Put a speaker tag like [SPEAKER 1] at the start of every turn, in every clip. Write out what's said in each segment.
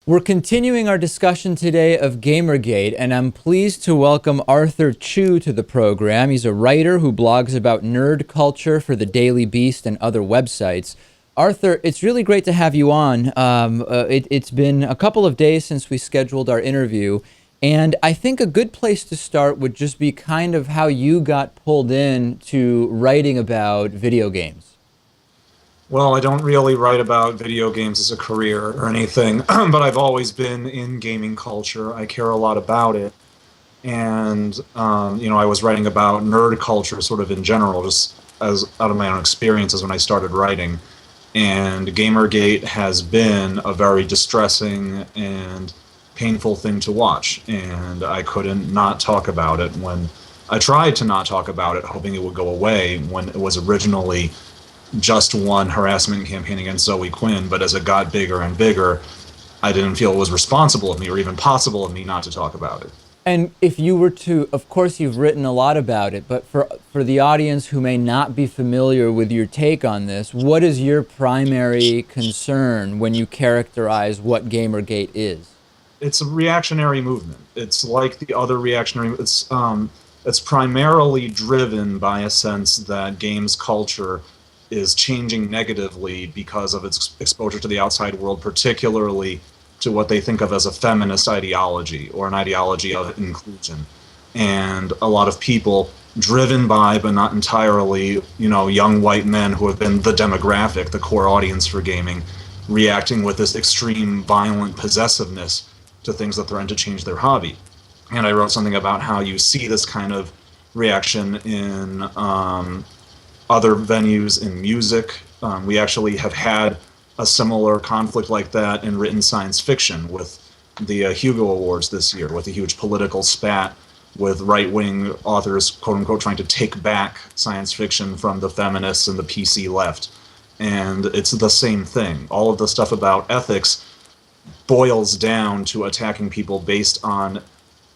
[SPEAKER 1] We're continuing our discussion today of Gamergate, and I'm pleased to welcome Arthur Chu to the program. He's a writer who blogs about nerd culture for the Daily Beast and other websites. Arthur, it's really great to have you on. It's been a couple of days since we scheduled our interview, and I think a good place to start would just be kind of how you got pulled in to writing about video games.
[SPEAKER 2] Well, I don't really write about video games as a career or anything, but I've always been in gaming culture. I care a lot about it. And, I was writing about nerd culture sort of in general, just as out of my own experiences when I started writing. And Gamergate has been a very distressing and painful thing to watch. And I couldn't not talk about it when I tried to not talk about it, hoping it would go away when it was originally just one harassment campaign against Zoe Quinn, but as it got bigger and bigger, I didn't feel it was responsible of me or even possible of me not to talk about it.
[SPEAKER 1] And if you were to, of course you've written a lot about it, but for the audience who may not be familiar with your take on this, what is your primary concern when you characterize what Gamergate is?
[SPEAKER 2] It's a reactionary movement. It's like the other reactionary, it's primarily driven by a sense that games culture is changing negatively because of its exposure to the outside world, particularly to what they think of as a feminist ideology or an ideology of inclusion. And a lot of people driven by, but not entirely, young white men who have been the demographic, the core audience for gaming, reacting with this extreme violent possessiveness to things that threaten to change their hobby. And I wrote something about how you see this kind of reaction in other venues in music. We actually have had a similar conflict like that in written science fiction with the Hugo Awards this year, with a huge political spat with right-wing authors, quote-unquote, trying to take back science fiction from the feminists and the PC left. And it's the same thing. All of the stuff about ethics boils down to attacking people based on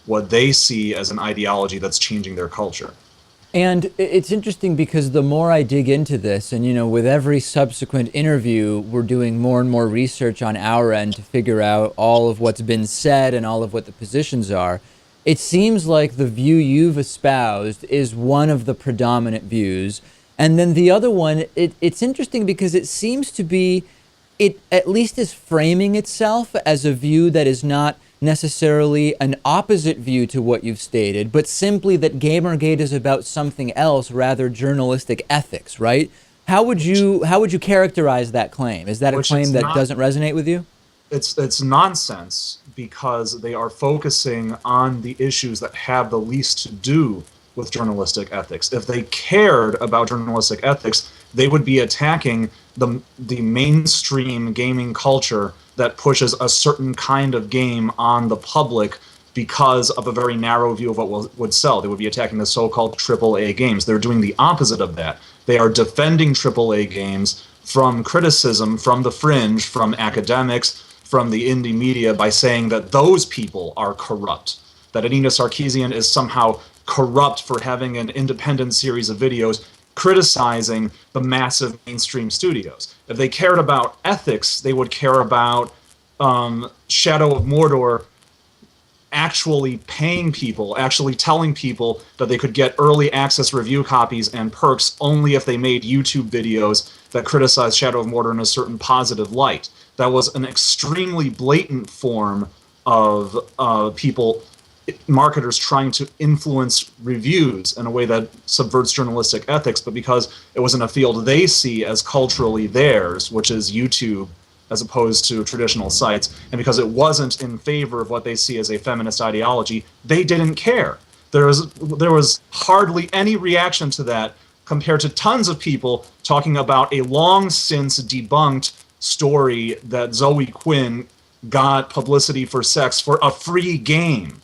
[SPEAKER 2] what they see as an ideology that's changing their culture.
[SPEAKER 1] And it's interesting because the more I dig into this, and with every subsequent interview, we're doing more and more research on our end to figure out all of what's been said and all of what the positions are. It seems like the view you've espoused is one of the predominant views. And then the other one, it's interesting because it seems to be, it at least is framing itself as a view that is not necessarily an opposite view to what you've stated, but simply that Gamergate is about something else, rather journalistic ethics, right? How would you characterize that claim? Is that a claim that doesn't resonate with you?
[SPEAKER 2] It's nonsense because they are focusing on the issues that have the least to do with journalistic ethics. If they cared about journalistic ethics, they would be attacking the mainstream gaming culture that pushes a certain kind of game on the public because of a very narrow view of what would sell. They would be attacking the so-called AAA games. They're doing the opposite of that. They are defending AAA games from criticism, from the fringe, from academics, from the indie media by saying that those people are corrupt, that Anita Sarkeesian is somehow corrupt for having an independent series of videos criticizing the massive mainstream studios. If they cared about ethics, they would care about Shadow of Mordor actually paying people, actually telling people that they could get early access review copies and perks only if they made YouTube videos that criticized Shadow of Mordor in a certain positive light. That was an extremely blatant form of marketers trying to influence reviews in a way that subverts journalistic ethics, but because it was in a field they see as culturally theirs, which is YouTube, as opposed to traditional sites, and because it wasn't in favor of what they see as a feminist ideology, they didn't care. There was hardly any reaction to that compared to tons of people talking about a long since debunked story that Zoe Quinn got publicity for sex for a free game,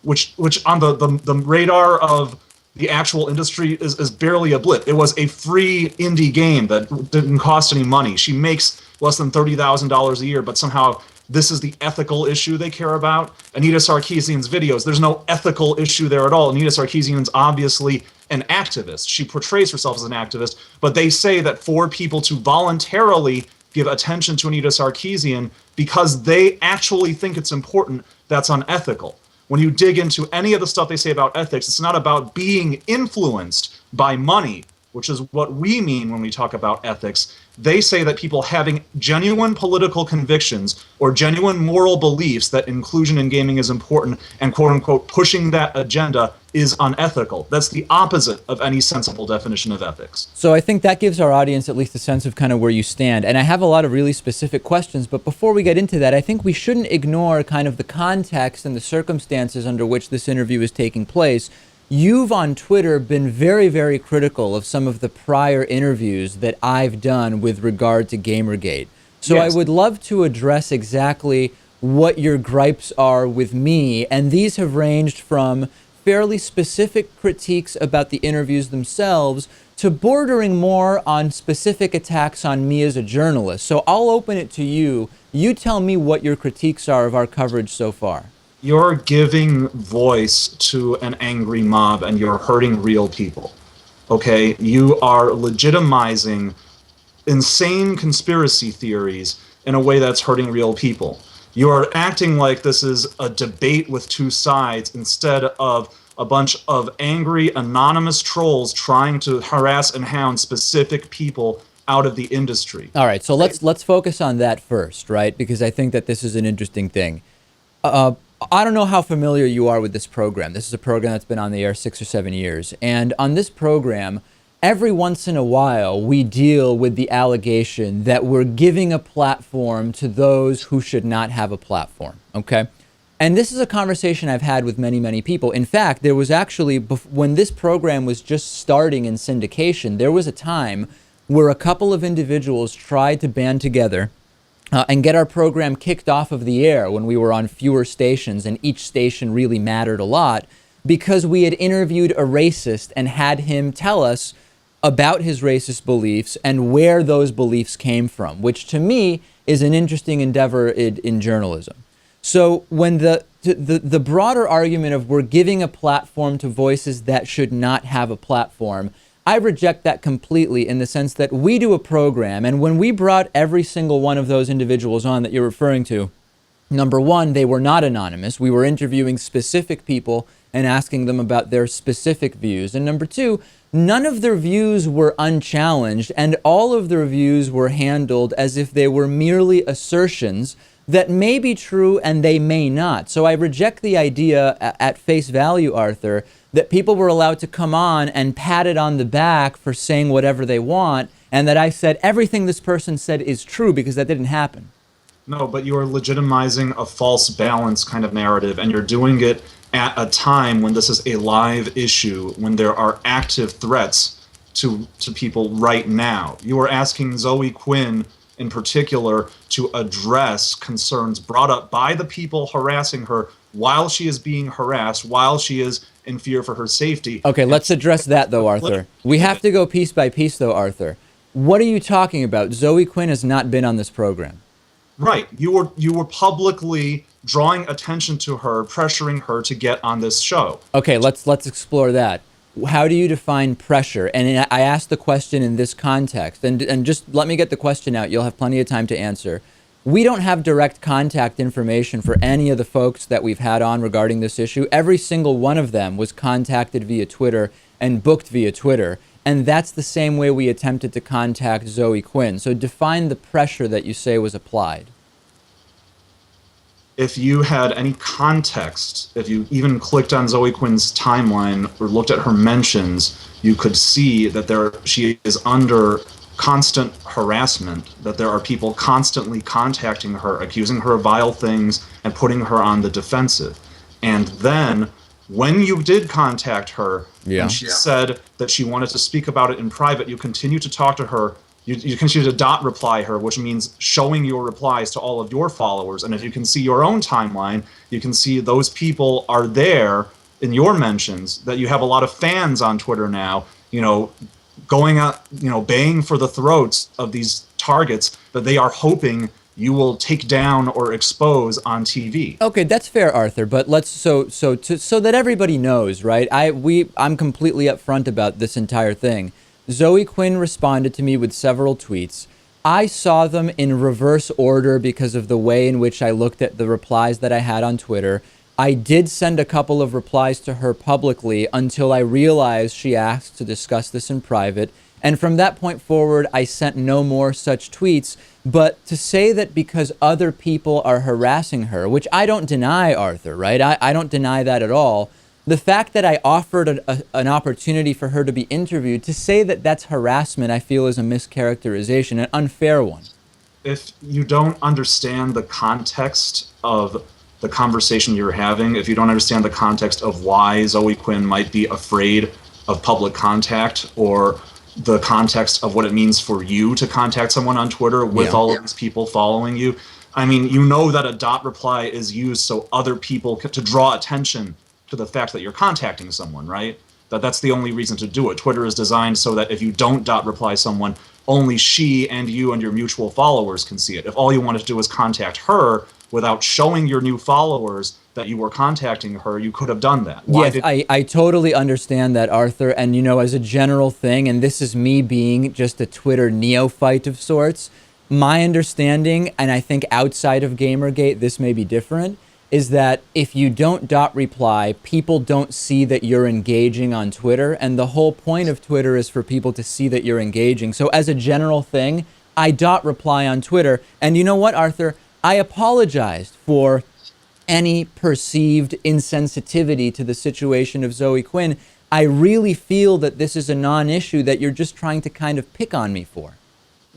[SPEAKER 2] which on the radar of the actual industry is barely a blip. It was a free indie game that didn't cost any money. She makes less than $30,000 a year, but somehow this is the ethical issue they care about. Anita Sarkeesian's videos, there's no ethical issue there at all. Anita Sarkeesian's obviously an activist. She portrays herself as an activist, but they say that for people to voluntarily give attention to Anita Sarkeesian because they actually think it's important, that's unethical. When you dig into any of the stuff they say about ethics, it's not about being influenced by money, which is what we mean when we talk about ethics. They say that people having genuine political convictions or genuine moral beliefs that inclusion in gaming is important and quote unquote pushing that agenda is unethical. That's the opposite of any sensible definition of ethics.
[SPEAKER 1] So I think that gives our audience at least a sense of kind of where you stand. And I have a lot of really specific questions, but before we get into that, I think we shouldn't ignore kind of the context and the circumstances under which this interview is taking place. You've on Twitter been very, very critical of some of the prior interviews that I've done with regard to Gamergate. So yes. I would love to address exactly what your gripes are with me. And these have ranged from fairly specific critiques about the interviews themselves to bordering more on specific attacks on me as a journalist. So I'll open it to you. You tell me what your critiques are of our coverage so far.
[SPEAKER 2] You're giving voice to an angry mob and you're hurting real people, okay? You are legitimizing insane conspiracy theories in a way that's hurting real people. You are acting like this is a debate with two sides instead of a bunch of angry anonymous trolls trying to harass and hound specific people out of the industry.
[SPEAKER 1] All right, so let's focus on that first, right? Because I think that this is an interesting thing. I don't know how familiar you are with this program. This is a program that's been on the air 6 or 7 years. And on this program, every once in a while, we deal with the allegation that we're giving a platform to those who should not have a platform, okay? And this is a conversation I've had with many, many people. In fact, there was actually, when this program was just starting in syndication, there was a time where a couple of individuals tried to band together and get our program kicked off of the air when we were on fewer stations, and each station really mattered a lot because we had interviewed a racist and had him tell us about his racist beliefs and where those beliefs came from, which to me is an interesting endeavor in journalism. So when the broader argument of we're giving a platform to voices that should not have a platform, I reject that completely in the sense that we do a program, and when we brought every single one of those individuals on that you're referring to, number one, they were not anonymous. We were interviewing specific people and asking them about their specific views. And number two, none of their views were unchallenged, and all of their views were handled as if they were merely assertions that may be true and they may not. So I reject the idea at face value, Arthur, that people were allowed to come on and pat it on the back for saying whatever they want, and that I said everything this person said is true, because that didn't happen.
[SPEAKER 2] No, but you are legitimizing a false balance kind of narrative, and you're doing it at a time when this is a live issue, when there are active threats to people right now. You are asking Zoe Quinn in particular to address concerns brought up by the people harassing her while she is being harassed, while she is in fear for her safety.
[SPEAKER 1] Okay, let's address that though, Arthur. We have to go piece by piece though, Arthur. What are you talking about? Zoe Quinn has not been on this program.
[SPEAKER 2] Right. You were publicly drawing attention to her, pressuring her to get on this show.
[SPEAKER 1] Okay, let's explore that. How do you define pressure? And I asked the question in this context, and just let me get the question out. You'll have plenty of time to answer. We don't have direct contact information for any of the folks that we've had on regarding this issue. Every single one of them was contacted via Twitter and booked via Twitter. And that's the same way we attempted to contact Zoe Quinn. So define the pressure that you say was applied.
[SPEAKER 2] If you had any context, if you even clicked on Zoe Quinn's timeline or looked at her mentions, you could see that she is under constant harassment, that there are people constantly contacting her, accusing her of vile things, and putting her on the defensive. And then, when you did contact her, and she said that she wanted to speak about it in private, you continue to talk to her. You continue to dot reply her, which means showing your replies to all of your followers. And if you can see your own timeline, you can see those people are there in your mentions, that you have a lot of fans on Twitter now, going out, baying for the throats of these targets that they are hoping you will take down or expose on TV.
[SPEAKER 1] Okay, that's fair, Arthur. But let's so that everybody knows, right? I'm completely upfront about this entire thing. Zoe Quinn responded to me with several tweets. I saw them in reverse order because of the way in which I looked at the replies that I had on Twitter. I did send a couple of replies to her publicly until I realized she asked to discuss this in private. And from that point forward, I sent no more such tweets. But to say that because other people are harassing her, which I don't deny, Arthur, right? I don't deny that at all. The fact that I offered an opportunity for her to be interviewed, to say that that's harassment, I feel is a mischaracterization, an unfair one.
[SPEAKER 2] If you don't understand the context of the conversation you're having, if you don't understand the context of why Zoe Quinn might be afraid of public contact, or the context of what it means for you to contact someone on Twitter with all of these people following you, I mean, you know that a dot reply is used so other people to draw attention to the fact that you're contacting someone, right? That's the only reason to do it. Twitter is designed so that if you don't dot reply someone, only she and you and your mutual followers can see it. If all you wanted to do was contact her without showing your new followers that you were contacting her, you could have done that.
[SPEAKER 1] Yes, I totally understand that, Arthur. And, you know, as a general thing, and this is me being just a Twitter neophyte of sorts, my understanding, and I think outside of Gamergate, this may be different, is that if you don't dot reply, people don't see that you're engaging on Twitter. And the whole point of Twitter is for people to see that you're engaging. So as a general thing, I dot reply on Twitter. And you know what, Arthur? I apologized for any perceived insensitivity to the situation of Zoe Quinn. I really feel that this is a non-issue that you're just trying to kind of pick on me for.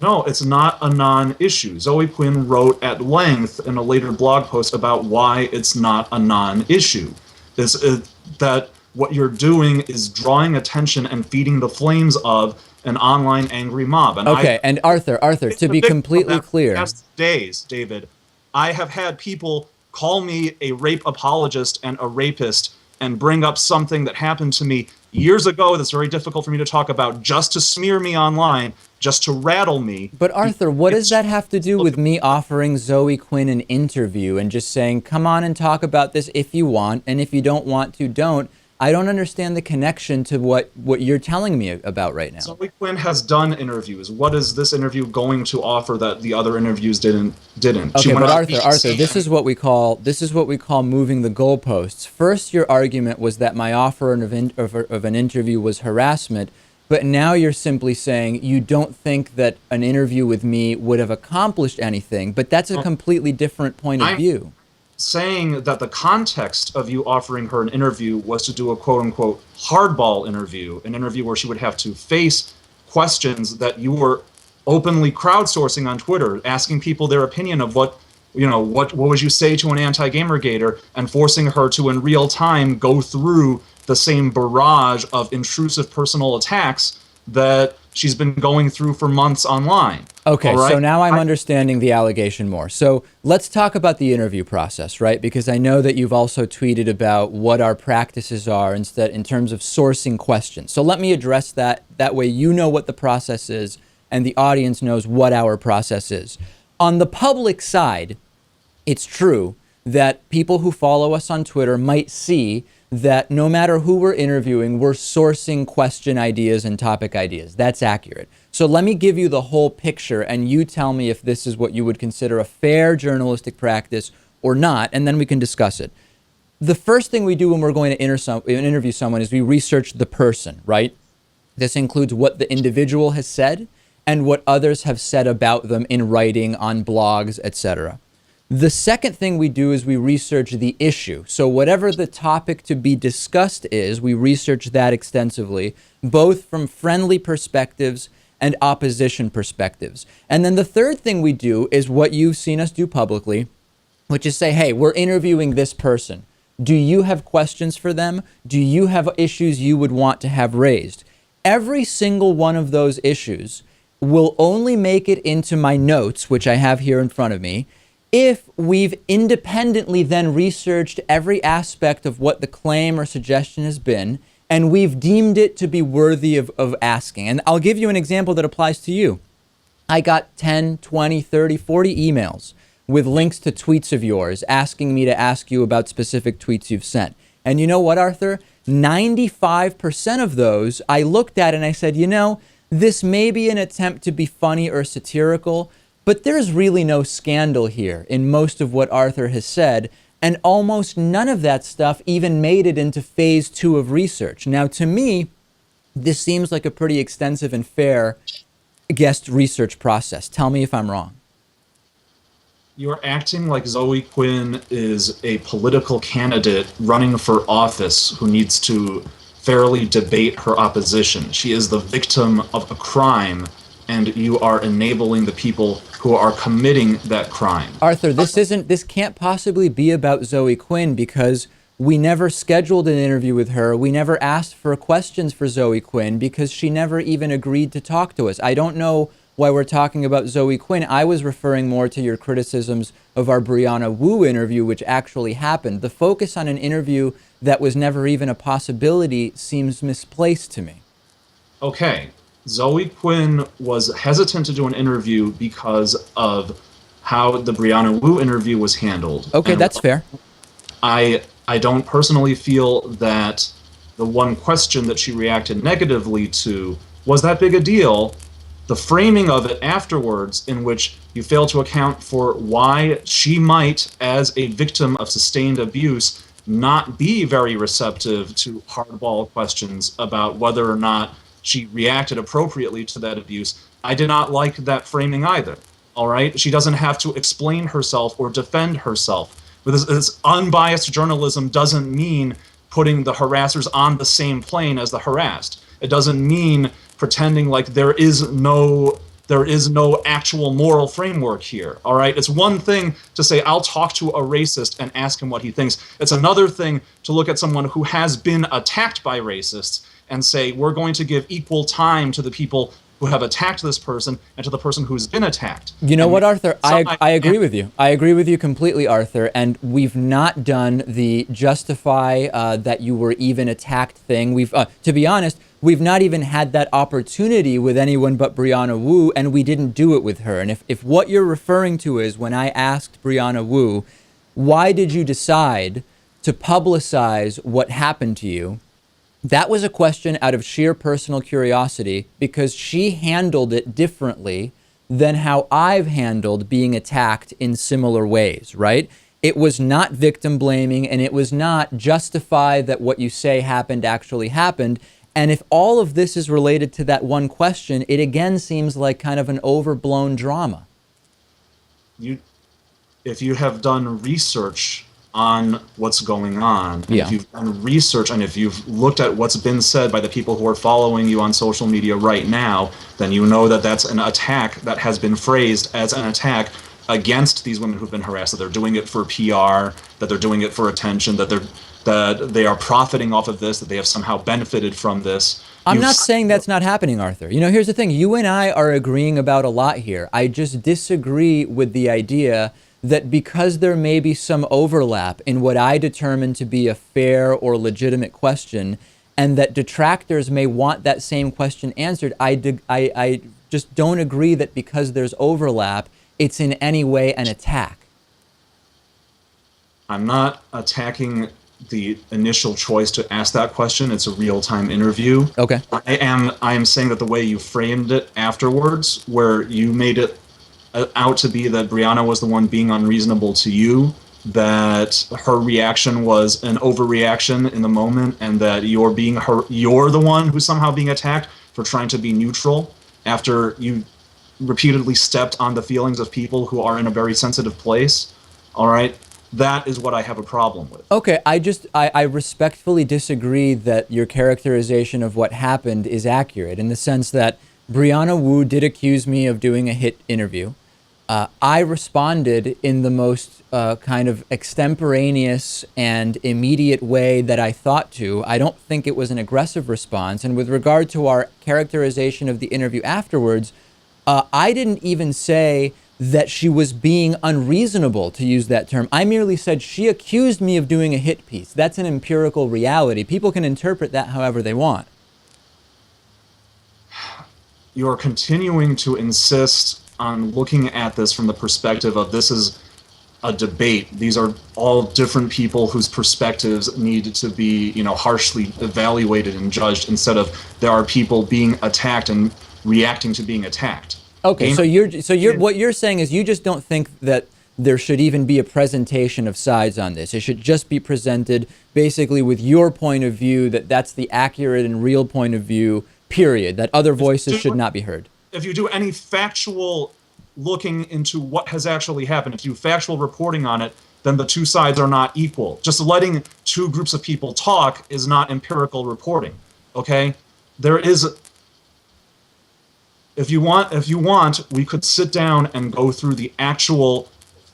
[SPEAKER 2] No, it's not a non-issue. Zoe Quinn wrote at length in a later blog post about why it's not a non-issue. That what you're doing is drawing attention and feeding the flames of an online angry mob. And
[SPEAKER 1] and Arthur, to be completely clear.
[SPEAKER 2] Past days, David, I have had people call me a rape apologist and a rapist and bring up something that happened to me years ago that's very difficult for me to talk about, just to smear me online, just to rattle me.
[SPEAKER 1] But Arthur, what does that have to do with me offering Zoe Quinn an interview and just saying, come on and talk about this if you want, and if you don't want to, don't? I don't understand the connection to what you're telling me about right now.
[SPEAKER 2] Zoe Quinn has done interviews. What is this interview going to offer that the other interviews didn't?
[SPEAKER 1] Okay, but Arthur, this is what we call moving the goalposts. First, your argument was that my offer of an interview was harassment, but now you're simply saying you don't think that an interview with me would have accomplished anything. But that's a completely different point of view.
[SPEAKER 2] Saying that the context of you offering her an interview was to do a quote-unquote hardball interview, an interview where she would have to face questions that you were openly crowdsourcing on Twitter, asking people their opinion of what would you say to an anti-gamergater, and forcing her to in real time go through the same barrage of intrusive personal attacks that she's been going through for months online.
[SPEAKER 1] Okay, right? So now I'm understanding the allegation more. So let's talk about the interview process, right? Because I know that you've also tweeted about what our practices are in terms of sourcing questions. So let me address that. That way you know what the process is and the audience knows what our process is. On the public side, it's true that people who follow us on Twitter might see that no matter who we're interviewing, we're sourcing question ideas and topic ideas. That's accurate. So let me give you the whole picture and you tell me if this is what you would consider a fair journalistic practice or not, and then we can discuss it. The first thing we do when we're going to interview someone is we research the person, right? This includes what the individual has said and what others have said about them in writing, on blogs, etc. The second thing we do is we research the issue. So whatever the topic to be discussed is, we research that extensively, both from friendly perspectives and opposition perspectives. And then the third thing we do is what you've seen us do publicly, which is say, hey, we're interviewing this person. Do you have questions for them? Do you have issues you would want to have raised? Every single one of those issues will only make it into my notes, which I have here in front of me, if we've independently then researched every aspect of what the claim or suggestion has been, and we've deemed it to be worthy of asking. And I'll give you an example that applies to you. I got 10, 20, 30, 40 emails with links to tweets of yours asking me to ask you about specific tweets you've sent. And you know what, Arthur? 95% of those I looked at and I said, you know, this may be an attempt to be funny or satirical, but there's really no scandal here in most of what Arthur has said, and almost none of that stuff even made it into phase 2 of research. Now, to me, this seems like a pretty extensive and fair guest research process. Tell me if I'm wrong.
[SPEAKER 2] You're acting like Zoe Quinn is a political candidate running for office who needs to fairly debate her opposition. She is the victim of a crime, and you are enabling the people who are committing that crime.
[SPEAKER 1] Arthur, this can't possibly be about Zoe Quinn because we never scheduled an interview with her. We never asked for questions for Zoe Quinn because she never even agreed to talk to us. I don't know why we're talking about Zoe Quinn. I was referring more to your criticisms of our Brianna Wu interview, which actually happened. The focus on an interview that was never even a possibility seems misplaced to me.
[SPEAKER 2] Okay. Zoe Quinn was hesitant to do an interview because of how the Brianna Wu interview was handled.
[SPEAKER 1] Okay, that's fair.
[SPEAKER 2] I don't personally feel that the one question that she reacted negatively to was that big a deal. The framing of it afterwards, in which you fail to account for why she might, as a victim of sustained abuse, not be very receptive to hardball questions about whether or not she reacted appropriately to that abuse. I did not like that framing either. All right? She doesn't have to explain herself or defend herself. But this unbiased journalism doesn't mean putting the harassers on the same plane as the harassed. It doesn't mean pretending like there is no actual moral framework here. All right? It's one thing to say, I'll talk to a racist and ask him what he thinks. It's another thing to look at someone who has been attacked by racists and say, we're going to give equal time to the people who have attacked this person and to the person who's been attacked.
[SPEAKER 1] You know what, Arthur? I agree with you. I agree with you completely, Arthur. And we've not done the justify that you were even attacked thing. We've, to be honest, we've not even had that opportunity with anyone but Brianna Wu, and we didn't do it with her. And if what you're referring to is when I asked Brianna Wu, why did you decide to publicize what happened to you? That was a question out of sheer personal curiosity because she handled it differently than how I've handled being attacked in similar ways, right? It was not victim blaming, and it was not justify that what you say happened actually happened. And if all of this is related to that one question, it again seems like kind of an overblown drama.
[SPEAKER 2] If you have done research on what's going on, and if you've done research and if you've looked at what's been said by the people who are following you on social media right now, then you know that that's an attack that has been phrased as an attack against these women who've been harassed, that they're doing it for PR, that they're doing it for attention, that they are profiting off of this, that they have somehow benefited from this.
[SPEAKER 1] I'm not saying that's not happening, Arthur. You know, here's the thing. You and I are agreeing about a lot here. I just disagree with the idea that because there may be some overlap in what I determine to be a fair or legitimate question, and that detractors may want that same question answered, I just don't agree that because there's overlap, it's in any way an attack.
[SPEAKER 2] I'm not attacking the initial choice to ask that question. It's a real-time interview.
[SPEAKER 1] Okay.
[SPEAKER 2] I am saying that the way you framed it afterwards, where you made it out to be that Brianna was the one being unreasonable to you, that her reaction was an overreaction in the moment, and that you're the one who's somehow being attacked for trying to be neutral after you repeatedly stepped on the feelings of people who are in a very sensitive place. All right? That is what I have a problem with.
[SPEAKER 1] Okay, I respectfully disagree that your characterization of what happened is accurate, in the sense that Brianna Wu did accuse me of doing a hit interview. I responded in the most kind of extemporaneous and immediate way that I thought to. I don't think it was an aggressive response. And with regard to our characterization of the interview afterwards, I didn't even say that she was being unreasonable, to use that term. I merely said she accused me of doing a hit piece. That's an empirical reality. People can interpret that however they want.
[SPEAKER 2] You're continuing to insist on looking at this from the perspective of this is a debate. These are all different people whose perspectives need to be, harshly evaluated and judged, instead of there are people being attacked and reacting to being attacked.
[SPEAKER 1] Okay, what you're saying is you just don't think that there should even be a presentation of sides on this. It should just be presented basically with your point of view, that's the accurate and real point of view, period, that other voices should not be heard.
[SPEAKER 2] If you do any factual looking into what has actually happened, if you do factual reporting on it, then the two sides are not equal. Just letting two groups of people talk is not empirical reporting, okay? There is... If you want, we could sit down and go through the actual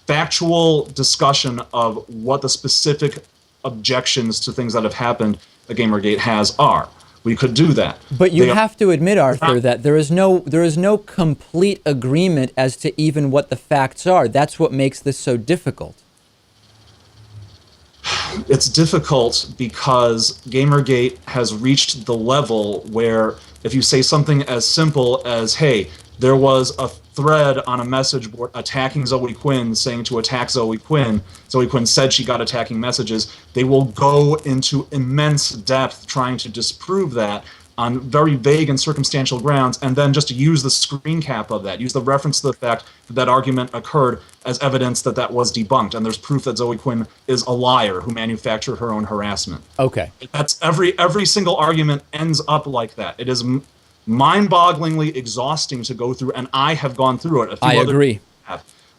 [SPEAKER 2] factual discussion of what the specific objections to things that have happened at Gamergate are. We could do that.
[SPEAKER 1] But you have to admit, Arthur, that there is no complete agreement as to even what the facts are. That's what makes this so difficult.
[SPEAKER 2] It's difficult because Gamergate has reached the level where if you say something as simple as, hey, there was a thread on a message board attacking Zoe Quinn, saying to attack Zoe Quinn. Zoe Quinn said she got attacking messages. They will go into immense depth trying to disprove that on very vague and circumstantial grounds, and then just use the screen cap of that, use the reference to the fact that that argument occurred as evidence that that was debunked, and there's proof that Zoe Quinn is a liar who manufactured her own harassment.
[SPEAKER 1] Okay.
[SPEAKER 2] That's every single argument ends up like that. It is mind-bogglingly exhausting to go through, and I have gone through it.
[SPEAKER 1] I agree.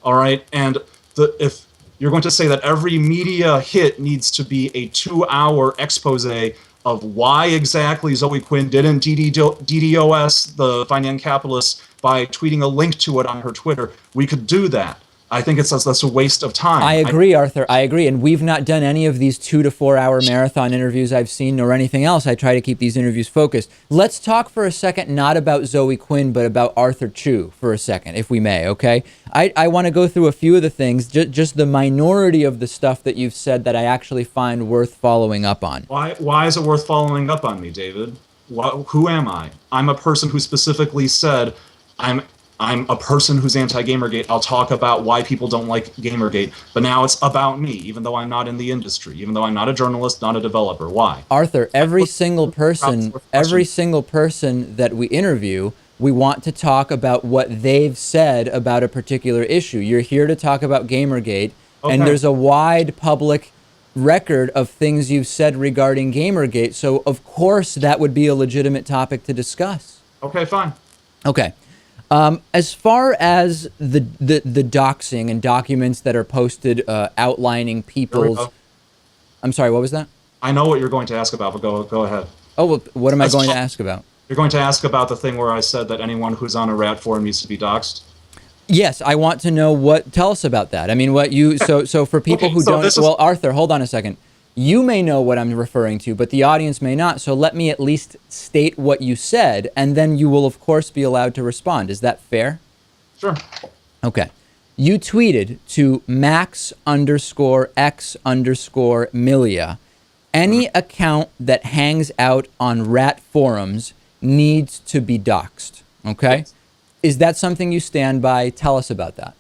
[SPEAKER 2] All right, and if you're going to say that every media hit needs to be a 2-hour expose of why exactly Zoe Quinn didn't DDoS the finance capitalist by tweeting a link to it on her Twitter, we could do that. I think that's a waste of time.
[SPEAKER 1] I agree, Arthur. I agree. And we've not done any of these 2 to 4 hour marathon interviews I've seen, nor anything else. I try to keep these interviews focused. Let's talk for a second, not about Zoe Quinn, but about Arthur Chu for a second, if we may, okay? I want to go through a few of the things, just the minority of the stuff that you've said that I actually find worth following up on.
[SPEAKER 2] Why is it worth following up on me, David? Who am I? I'm a person who specifically said, I'm a person who's anti-Gamergate. I'll talk about why people don't like Gamergate, but now it's about me, even though I'm not in the industry, even though I'm not a journalist, not a developer. Why?
[SPEAKER 1] Arthur, every single person that we interview, we want to talk about what they've said about a particular issue. You're here to talk about Gamergate, and there's a wide public record of things you've said regarding Gamergate, so of course that would be a legitimate topic to discuss.
[SPEAKER 2] Okay, fine.
[SPEAKER 1] Okay. As far as the doxing and documents that are posted outlining people's... I'm sorry, what was that?
[SPEAKER 2] I know what you're going to ask about, but go ahead.
[SPEAKER 1] Oh, well, what am I going to ask about?
[SPEAKER 2] You're going to ask about the thing where I said that anyone who's on a rat forum needs to be doxed?
[SPEAKER 1] Yes, I want to know what... Tell us about that. I mean, what you... So for people who don't... Well, Arthur, hold on a second. You may know what I'm referring to, but the audience may not, so let me at least state what you said, and then you will, of course, be allowed to respond. Is that fair?
[SPEAKER 2] Sure.
[SPEAKER 1] Okay. You tweeted to Max_X_Milia, any account that hangs out on rat forums needs to be doxed, okay?
[SPEAKER 2] Yes.
[SPEAKER 1] Is that something you stand by? Tell us about that.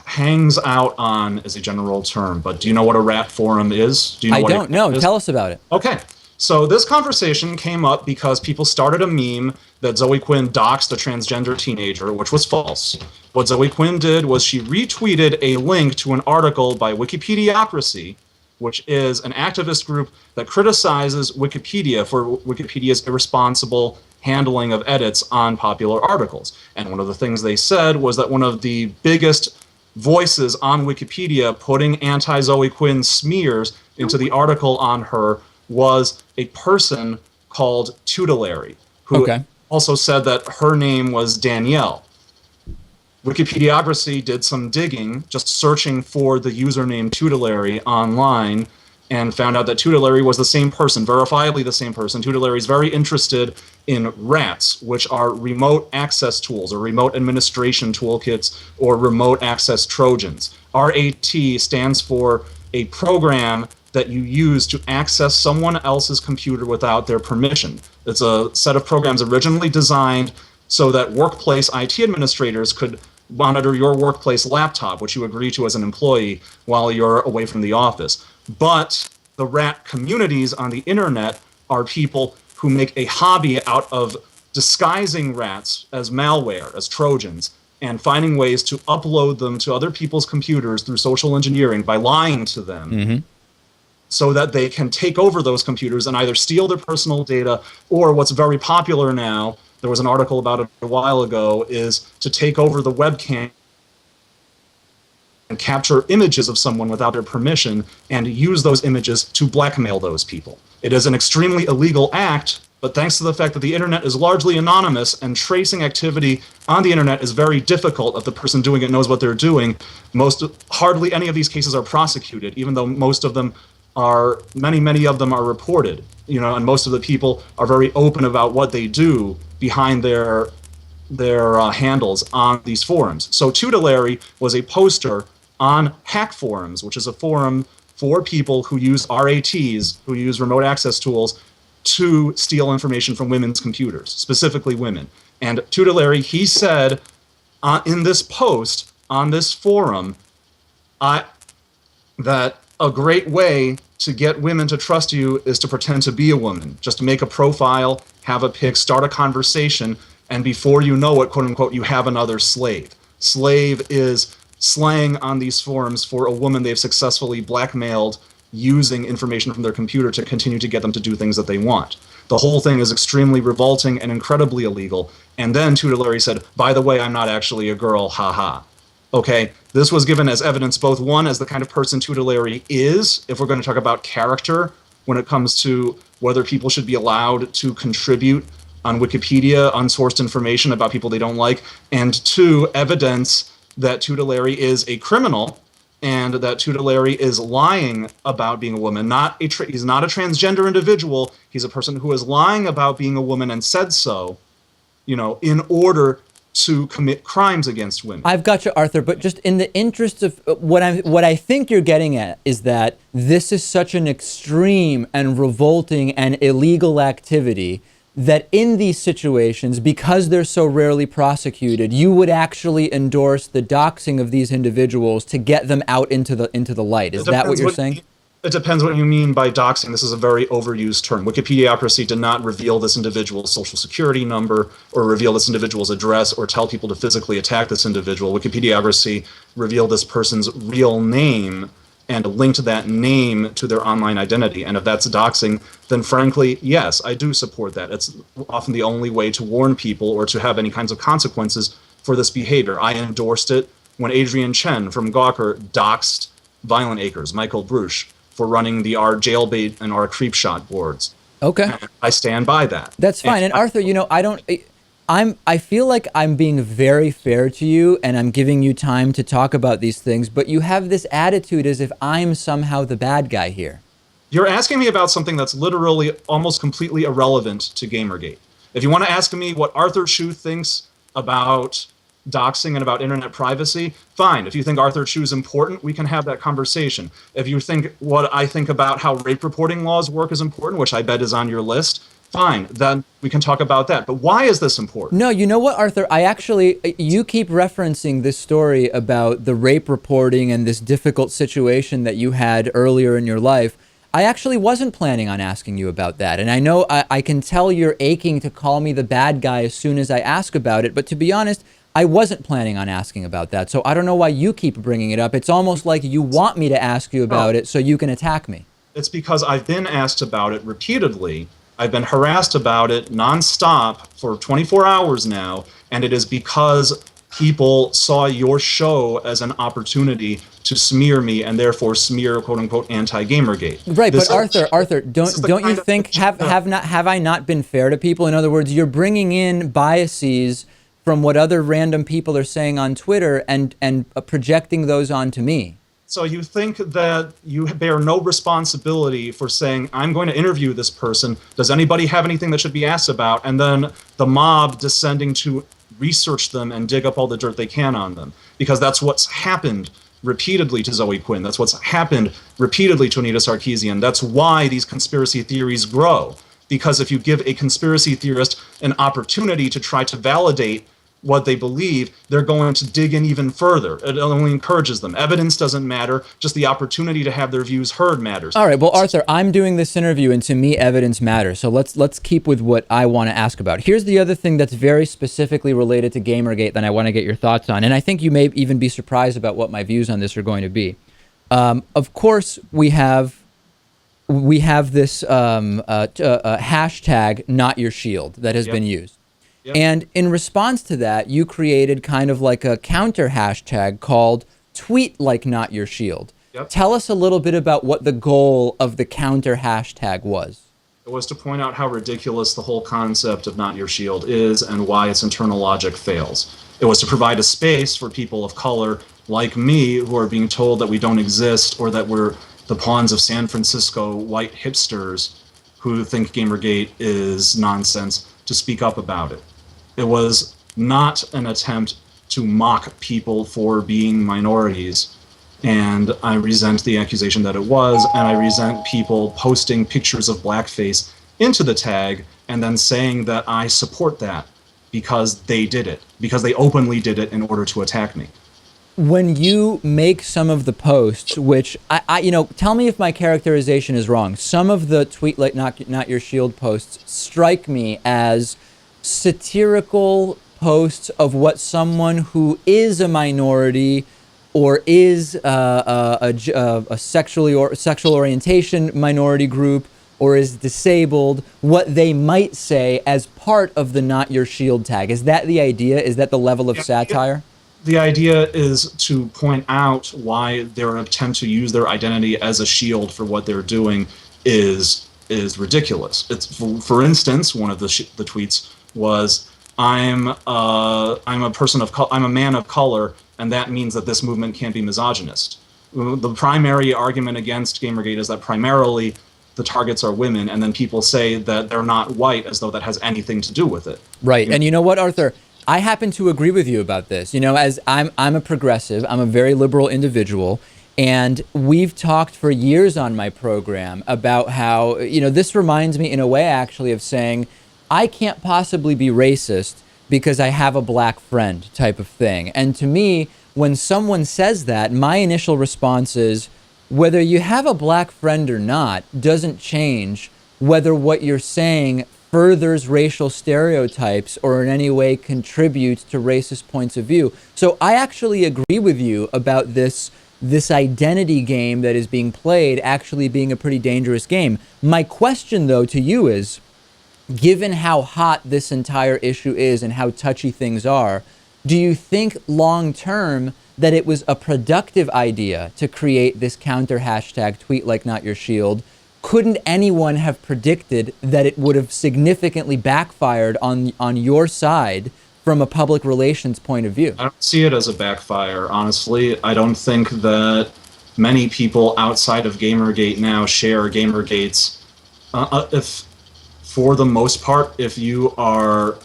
[SPEAKER 2] Hangs out on is a general term, but do you know what a rat forum is? Do you know
[SPEAKER 1] I don't know. Tell us about it.
[SPEAKER 2] Okay. So this conversation came up because people started a meme that Zoe Quinn doxed a transgender teenager, which was false. What Zoe Quinn did was she retweeted a link to an article by Wikipediocracy, which is an activist group that criticizes Wikipedia for Wikipedia's irresponsible handling of edits on popular articles. And one of the things they said was that one of the biggest voices on Wikipedia putting anti-Zoe Quinn smears into the article on her was a person called Tutelary, who also said that her name was Danielle. Wikipediocracy did some digging, just searching for the username Tutelary online, and found out that Tutelary was the same person, verifiably the same person. Tutelary is very interested in RATs, which are remote access tools or remote administration toolkits or remote access Trojans. RAT stands for a program that you use to access someone else's computer without their permission. It's a set of programs originally designed so that workplace IT administrators could monitor your workplace laptop, which you agree to as an employee while you're away from the office. But the rat communities on the internet are people who make a hobby out of disguising rats as malware, as Trojans, and finding ways to upload them to other people's computers through social engineering by lying to them so that they can take over those computers and either steal their personal data, or what's very popular now, there was an article about it a while ago, is to take over the webcam and capture images of someone without their permission and use those images to blackmail those people. It is an extremely illegal act, but thanks to the fact that the internet is largely anonymous and tracing activity on the internet is very difficult if the person doing it knows what they're doing, hardly any of these cases are prosecuted, even though most of them are, many of them are reported, and most of the people are very open about what they do behind their handles on these forums. So Tutelary was a poster on Hack Forums, which is a forum for people who use RATs, who use remote access tools, to steal information from women's computers, specifically women. And Tutelary, he said in this post on this forum that a great way to get women to trust you is to pretend to be a woman. Just make a profile, have a pic, start a conversation, and before you know it, quote unquote, you have another slave. Slave is slang on these forums for a woman they've successfully blackmailed using information from their computer to continue to get them to do things that they want. The whole thing is extremely revolting and incredibly illegal. And then Tutelary said, by the way, I'm not actually a girl, haha. Okay, this was given as evidence, both one, as the kind of person Tutelary is, if we're going to talk about character when it comes to whether people should be allowed to contribute on Wikipedia unsourced information about people they don't like, and two, evidence that Tutelary is a criminal and that Tutelary is lying about being a woman. He's not a transgender individual. He's a person who is lying about being a woman and said so, in order to commit crimes against women.
[SPEAKER 1] I've got you, Arthur, but just in the interest of what I think you're getting at is that this is such an extreme and revolting and illegal activity that in these situations, because they're so rarely prosecuted, you would actually endorse the doxing of these individuals to get them out into the light. Is that what you're saying?
[SPEAKER 2] It depends what you mean by doxing. This is a very overused term. Wikipediocracy did not reveal this individual's social security number or reveal this individual's address or tell people to physically attack this individual. Wikipediocracy revealed this person's real name and linked that name to their online identity. And if that's doxing, then frankly, yes, I do support that. It's often the only way to warn people or to have any kinds of consequences for this behavior. I endorsed it when Adrian Chen from Gawker doxed Violent Acres, Michael Bruch, for running our jailbait and our creep shot boards.
[SPEAKER 1] Okay.
[SPEAKER 2] I stand by that.
[SPEAKER 1] That's fine. And Arthur, I feel like I'm being very fair to you and I'm giving you time to talk about these things, but you have this attitude as if I'm somehow the bad guy here.
[SPEAKER 2] You're asking me about something that's literally almost completely irrelevant to Gamergate. If you want to ask me what Arthur Chu thinks about doxing and about internet privacy, fine. If you think Arthur Chu is important, we can have that conversation. If you think what I think about how rape reporting laws work is important, which I bet is on your list, fine, then we can talk about that. But why is this important?
[SPEAKER 1] No, you know what, Arthur? You keep referencing this story about the rape reporting and this difficult situation that you had earlier in your life. I actually wasn't planning on asking you about that. And I know I can tell you're aching to call me the bad guy as soon as I ask about it. But to be honest, I wasn't planning on asking about that. So I don't know why you keep bringing it up. It's almost like you want me to ask you about it so you can attack me.
[SPEAKER 2] It's because I've been asked about it repeatedly. I've been harassed about it nonstop for 24 hours now, and it is because people saw your show as an opportunity to smear me and therefore smear "quote unquote" anti-Gamergate.
[SPEAKER 1] Right, but Arthur, don't you think have I not been fair to people? In other words, you're bringing in biases from what other random people are saying on Twitter and projecting those onto me.
[SPEAKER 2] So you think that you bear no responsibility for saying, I'm going to interview this person. Does anybody have anything that should be asked about? And then the mob descending to research them and dig up all the dirt they can on them. Because that's what's happened repeatedly to Zoe Quinn. That's what's happened repeatedly to Anita Sarkeesian. That's why these conspiracy theories grow. Because if you give a conspiracy theorist an opportunity to try to validate what they believe, they're going to dig in even further. It only encourages them. Evidence doesn't matter, just the opportunity to have their views heard matters.
[SPEAKER 1] All right, well, Arthur, I'm doing this interview, and to me, evidence matters. So let's keep with what I want to ask about. Here's the other thing that's very specifically related to Gamergate that I want to get your thoughts on, and I think you may even be surprised about what my views on this are going to be. Of course, we have this hashtag Not Your Shield that has been used. Yep. And in response to that, you created kind of like a counter hashtag called Tweet Like Not Your Shield. Yep. Tell us a little bit about what the goal of the counter hashtag was.
[SPEAKER 2] It was to point out how ridiculous the whole concept of Not Your Shield is and why its internal logic fails. It was to provide a space for people of color like me who are being told that we don't exist or that we're the pawns of San Francisco white hipsters who think Gamergate is nonsense to speak up about it. It was not an attempt to mock people for being minorities, and I resent the accusation that it was, and I resent people posting pictures of blackface into the tag and then saying that I support that because they did it, because they openly did it in order to attack me.
[SPEAKER 1] When you make some of the posts, which tell me if my characterization is wrong. Some of the Tweet Like Not Your Shield posts strike me as satirical posts of what someone who is a minority or is a sexual orientation minority group or is disabled, what they might say as part of the Not Your Shield tag. Is that the idea? Is that the level of satire?
[SPEAKER 2] The idea is to point out why their attempt to use their identity as a shield for what they're doing is ridiculous. It's, for instance, one of the tweets was, I'm a man of color, and that means that this movement can't be misogynist. The primary argument against Gamergate is that primarily the targets are women, and then people say that they're not white as though that has anything to do with it.
[SPEAKER 1] Right, and you know what, Arthur? I happen to agree with you about this. You know, as I'm a progressive, I'm a very liberal individual, and we've talked for years on my program about how, this reminds me in a way actually of saying, I can't possibly be racist because I have a black friend type of thing. And to me, when someone says that, my initial response is, whether you have a black friend or not doesn't change whether what you're saying furthers racial stereotypes or in any way contributes to racist points of view. So I actually agree with you about this identity game that is being played actually being a pretty dangerous game. My question, though, to you is, given how hot this entire issue is and how touchy things are, do you think long-term that it was a productive idea to create this counter hashtag Tweet Like Not Your Shield? Couldn't anyone have predicted that it would have significantly backfired on your side from a public relations point of view?
[SPEAKER 2] I don't see it as a backfire, honestly. I don't think that many people outside of Gamergate now share Gamergate's for the most part, if you are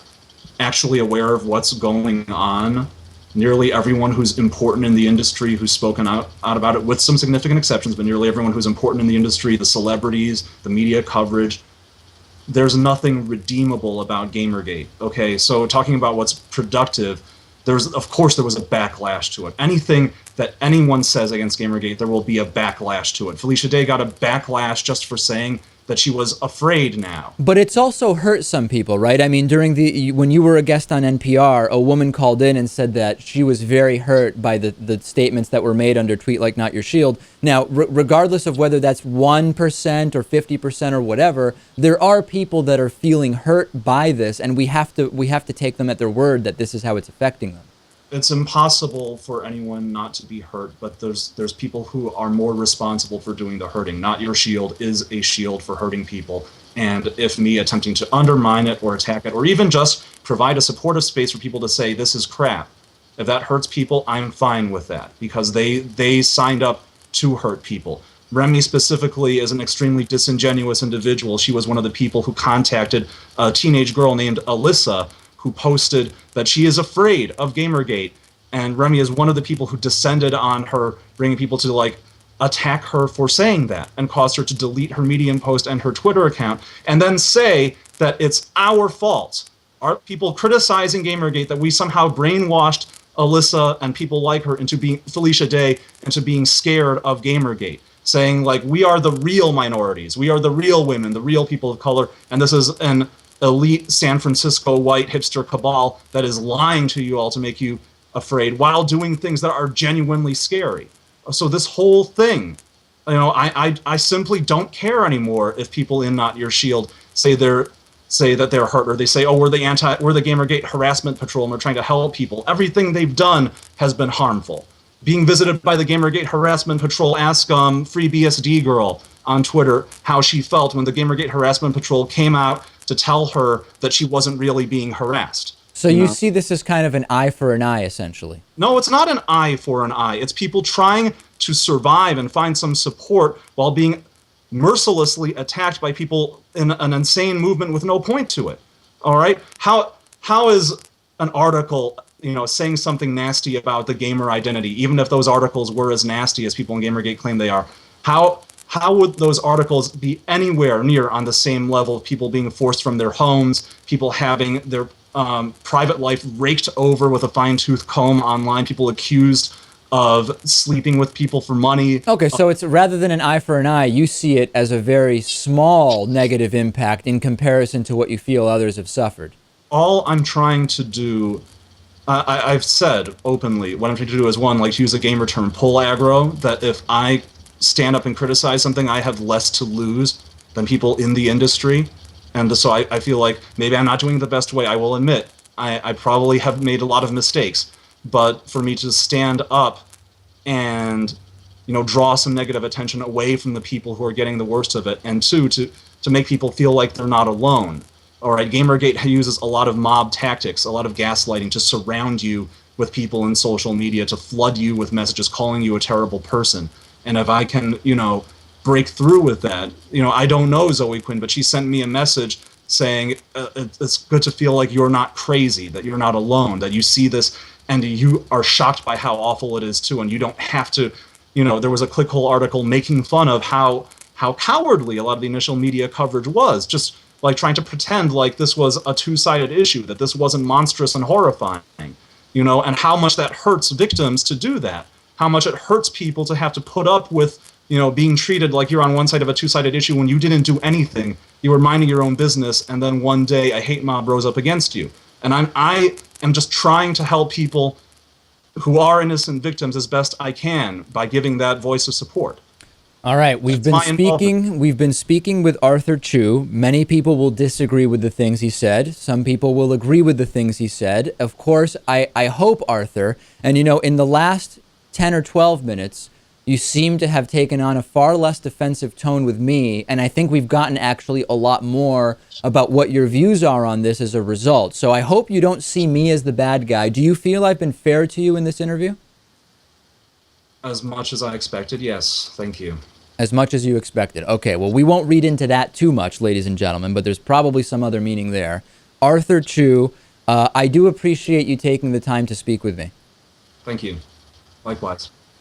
[SPEAKER 2] actually aware of what's going on, nearly everyone who's important in the industry who's spoken out about it, with some significant exceptions, but nearly everyone who's important in the industry, the celebrities, the media coverage, there's nothing redeemable about Gamergate. Okay, so talking about what's productive, of course there was a backlash to it. Anything that anyone says against Gamergate, there will be a backlash to it. Felicia Day got a backlash just for saying that she was afraid now.
[SPEAKER 1] But it's also hurt some people, right? I mean, when you were a guest on NPR, a woman called in and said that she was very hurt by the statements that were made under Tweet Like Not Your Shield. Now, regardless of whether that's 1% or 50% or whatever, there are people that are feeling hurt by this, and we have to take them at their word that this is how it's affecting them.
[SPEAKER 2] It's impossible for anyone not to be hurt, but there's people who are more responsible for doing the hurting. Not Your Shield is a shield for hurting people. And if me attempting to undermine it or attack it, or even just provide a supportive space for people to say, this is crap, if that hurts people, I'm fine with that, because they signed up to hurt people. Remy specifically is an extremely disingenuous individual. She was one of the people who contacted a teenage girl named Alyssa, who posted that she is afraid of Gamergate. And Remy is one of the people who descended on her, bringing people to attack her for saying that and caused her to delete her Medium post and her Twitter account and then say that it's our fault are people criticizing Gamergate that we somehow brainwashed Alyssa and people like her into being Felicia Day into being scared of Gamergate, saying like we are the real minorities, we are the real women, the real people of color, and this is an elite San Francisco white hipster cabal that is lying to you all to make you afraid while doing things that are genuinely scary. So this whole thing, you know, I simply don't care anymore if people in Not Your Shield say that they're hurt, or they say, oh, we're the Gamergate harassment patrol and we're trying to help people. Everything they've done has been harmful. Being visited by the Gamergate harassment patrol, ask Free BSD Girl on Twitter how she felt when the Gamergate harassment patrol came out to tell her that she wasn't really being harassed.
[SPEAKER 1] So you see this as kind of an eye for an eye, essentially?
[SPEAKER 2] No, it's not an eye for an eye. It's people trying to survive and find some support while being mercilessly attacked by people in an insane movement with no point to it. All right? How is an article, you know, saying something nasty about the gamer identity, even if those articles were as nasty as people in Gamergate claim they are, how would those articles be anywhere near on the same level of people being forced from their homes, people having their private life raked over with a fine-tooth comb online, people accused of sleeping with people for money?
[SPEAKER 1] Okay, so it's rather than an eye for an eye, you see it as a very small negative impact in comparison to what you feel others have suffered.
[SPEAKER 2] All I'm trying to do, I've said openly, what I'm trying to do is, one, like to use a gamer term, pull aggro, that if I stand up and criticize something, I have less to lose than people in the industry. And so I feel like maybe I'm not doing it the best way. I will admit, I probably have made a lot of mistakes. But for me to stand up and, you know, draw some negative attention away from the people who are getting the worst of it, and two, to make people feel like they're not alone. All right, Gamergate uses a lot of mob tactics, a lot of gaslighting to surround you with people in social media, to flood you with messages calling you a terrible person. And if I can, you know, break through with that, you know, I don't know Zoe Quinn, but she sent me a message saying it's good to feel like you're not crazy, that you're not alone, that you see this and you are shocked by how awful it is too, and you don't have to, you know, there was a Clickhole article making fun of how cowardly a lot of the initial media coverage was, just like trying to pretend like this was a two-sided issue, that this wasn't monstrous and horrifying, you know, and how much that hurts victims to do that, how much it hurts people to have to put up with, you know, being treated like you're on one side of a two-sided issue when you didn't do anything. You were minding your own business, and then one day a hate mob rose up against you. And I am just trying to help people who are innocent victims as best I can by giving that voice of support.
[SPEAKER 1] All right, we've been speaking with Arthur Chu. Many people will disagree with the things he said. Some people will agree with the things he said. Of course, I hope, Arthur, and you know, in the last 10 or 12 minutes, you seem to have taken on a far less defensive tone with me, and I think we've gotten actually a lot more about what your views are on this as a result. So I hope you don't see me as the bad guy. Do you feel I've been fair to you in this interview?
[SPEAKER 2] As much as I expected, yes. Thank you.
[SPEAKER 1] As much as you expected. Okay, well, we won't read into that too much, ladies and gentlemen, but there's probably some other meaning there. Arthur Chu, I do appreciate you taking the time to speak with me.
[SPEAKER 2] Thank you. Likewise.